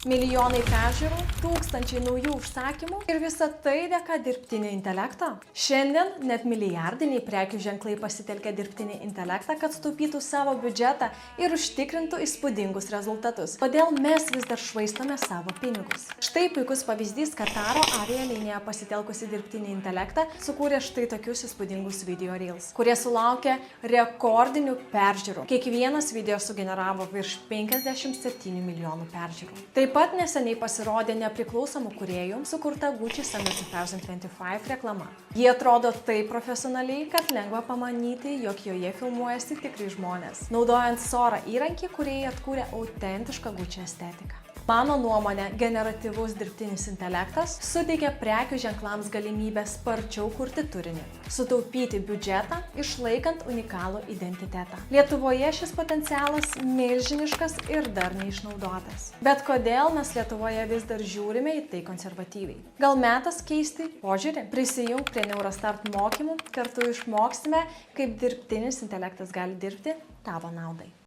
Milijonai peržiūrų, tūkstančiai naujų užsakymų ir visa tai dėka dirbtinio intelekto. Šiandien net milijardiniai prekių ženklai pasitelkia dirbtinį intelektą, kad sutaupytų savo biudžetą ir užtikrintų įspūdingus rezultatus. Kodėl mes vis dar švaistome savo pinigus? Štai puikus pavyzdys, Kataro avialinija pasitelkusi dirbtinį intelektą sukūrė štai tokius įspūdingus video reels, kurie sulaukė rekordinių peržiūrų. Kiekvienas video sugeneravo virš 57 milijonų peržiūrų. Taip pat neseniai pasirodė nepriklausomų kūrėjų sukurta Gucci Summer 2025 reklama. Ji atrodo taip profesionaliai, kad lengva pamanyti, jog joje filmuojasi tikri žmonės. Naudojant Sora įrankį, kūrėjai atkūrė autentišką Gucci estetiką. Mano nuomonė, generatyvus dirbtinis intelektas suteikia prekių ženklams galimybę sparčiau kurti turinį, sutaupyti biudžetą, išlaikant unikalų identitetą. Lietuvoje šis potencialas milžiniškas ir dar neišnaudotas. Bet kodėl mes Lietuvoje vis dar žiūrime į tai konservatyviai? Gal metas keisti požiūrį? Prisijunk prie Neurostart mokymų, kartu išmoksime, kaip dirbtinis intelektas gali dirbti tavo naudai.